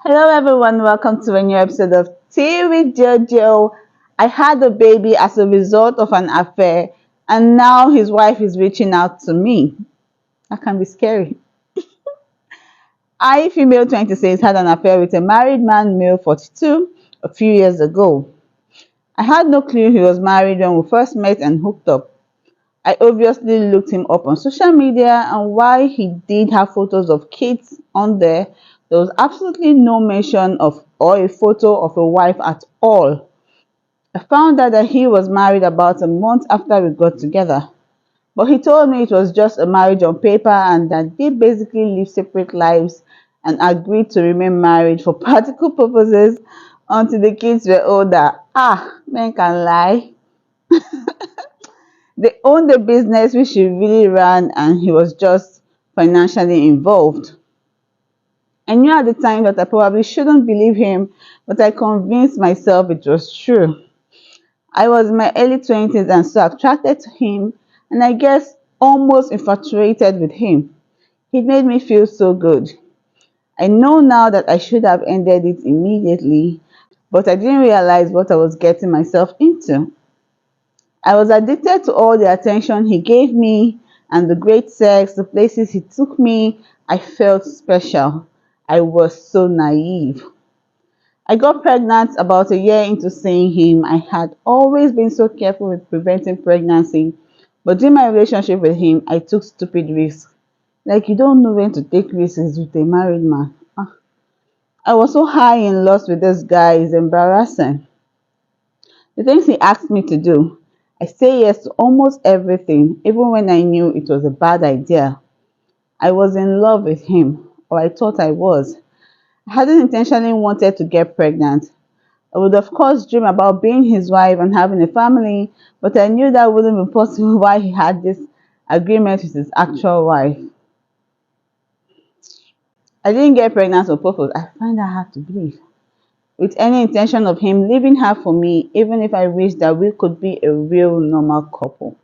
Hello, everyone. Welcome to a new episode of Tea with JoJo. I had a baby as a result of an affair, and now his wife is reaching out to me. That can be scary. I, female 26, had an affair with a married man, male 42, a few years ago. I had no clue he was married when we first met and hooked up. I obviously looked him up on social media, and while he did have photos of kids on there was absolutely no mention of or a photo of a wife at all. I found out that he was married about a month after we got together, but he told me it was just a marriage on paper and that they basically live separate lives and agreed to remain married for practical purposes until the kids were older. Men can lie. They owned the business which he really ran, and he was just financially involved. I knew at the time that I probably shouldn't believe him, but I convinced myself it was true. I was in my early 20s and so attracted to him, and I guess almost infatuated with him. He made me feel so good. I know now that I should have ended it immediately, but I didn't realize what I was getting myself into. I was addicted to all the attention he gave me and the great sex, the places he took me. I felt special. I was so naive. I got pregnant about a year into seeing him. I had always been so careful with preventing pregnancy, but during my relationship with him, I took stupid risks. Like, you don't know when to take risks with a married man. I was so high in lust with this guy, it's embarrassing. The things he asked me to do, I say yes to almost everything, even when I knew it was a bad idea. I was in love with him, or I thought I was. I hadn't intentionally wanted to get pregnant. I would of course dream about being his wife and having a family, but I knew that wouldn't be possible while he had this agreement with his actual wife. I didn't get pregnant on purpose. I find that hard to believe. With any intention of him leaving her for me, even if I wished that we could be a real normal couple.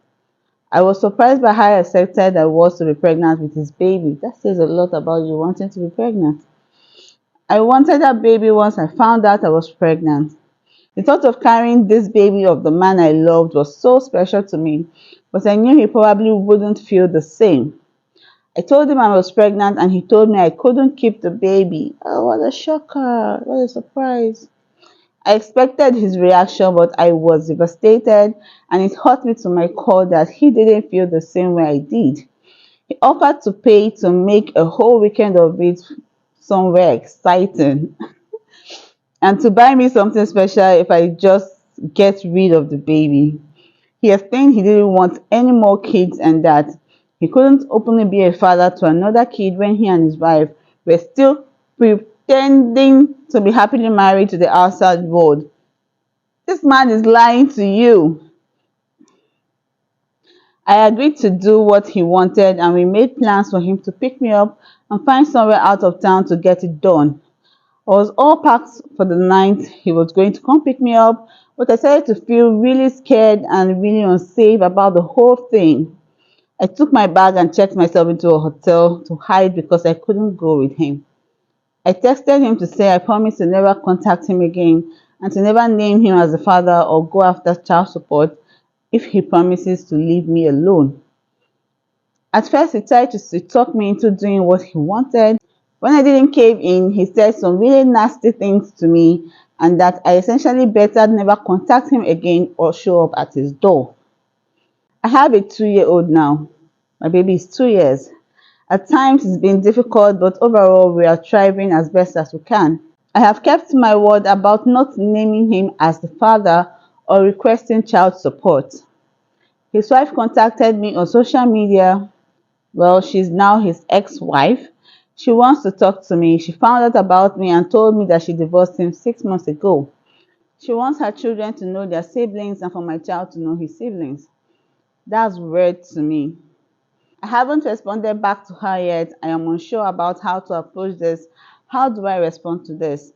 I was surprised by how excited I was to be pregnant with his baby. That says a lot about you wanting to be pregnant. I wanted that baby once I found out I was pregnant. The thought of carrying this baby of the man I loved was so special to me, but I knew he probably wouldn't feel the same. I told him I was pregnant and he told me I couldn't keep the baby. Oh, what a shocker! What a surprise! I expected his reaction, but I was devastated, and it hurt me to my core that he didn't feel the same way I did. He offered to pay to make a whole weekend of it somewhere exciting and to buy me something special if I just get rid of the baby. He explained he didn't want any more kids and that he couldn't openly be a father to another kid when he and his wife were still pretending to be happily married to the outside world. This man is lying to you. I agreed to do what he wanted, and we made plans for him to pick me up and find somewhere out of town to get it done. I was all packed for the night he was going to come pick me up, but I started to feel really scared and really unsafe about the whole thing. I took my bag and checked myself into a hotel to hide because I couldn't go with him. I texted him to say I promised to never contact him again and to never name him as a father or go after child support if he promises to leave me alone. At first, he tried to talk me into doing what he wanted. When I didn't cave in, he said some really nasty things to me and that I essentially better never contact him again or show up at his door. I have a 2-year-old now. My baby is 2 years. At times it's been difficult, but overall we are thriving as best as we can. I have kept my word about not naming him as the father or requesting child support. His wife contacted me on social media. Well, she's now his ex-wife. She wants to talk to me. She found out about me and told me that she divorced him 6 months ago. She wants her children to know their siblings and for my child to know his siblings. That's weird to me. I haven't responded back to her yet. I am unsure about how to approach this. How do I respond to this?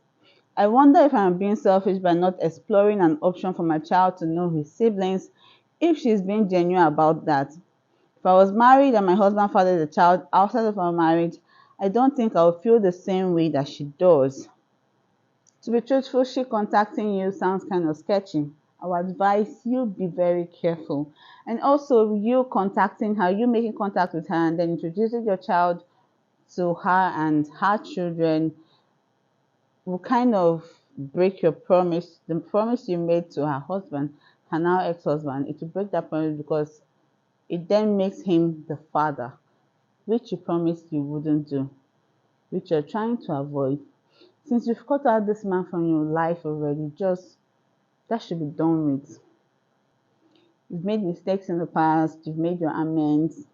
I wonder if I'm being selfish by not exploring an option for my child to know his siblings, if she's being genuine about that. If I was married and my husband fathered a child outside of our marriage, I don't think I would feel the same way that she does. To be truthful, she contacting you sounds kind of sketchy. Our advice, you be very careful. And also you contacting her, you making contact with her and then introducing your child to her and her children will kind of break your promise, the promise you made to her husband, her now ex-husband. It will break that promise because it then makes him the father, which you promised you wouldn't do, which you're trying to avoid. Since you've cut out this man from your life already, just that should be done with. You've made mistakes in the past, you've made your amends.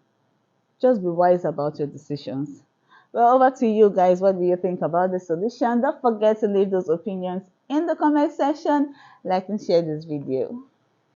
Just be wise about your decisions. Well, over to you guys. What do you think about the solution? Don't forget to leave those opinions in the comment section. Like and share this video.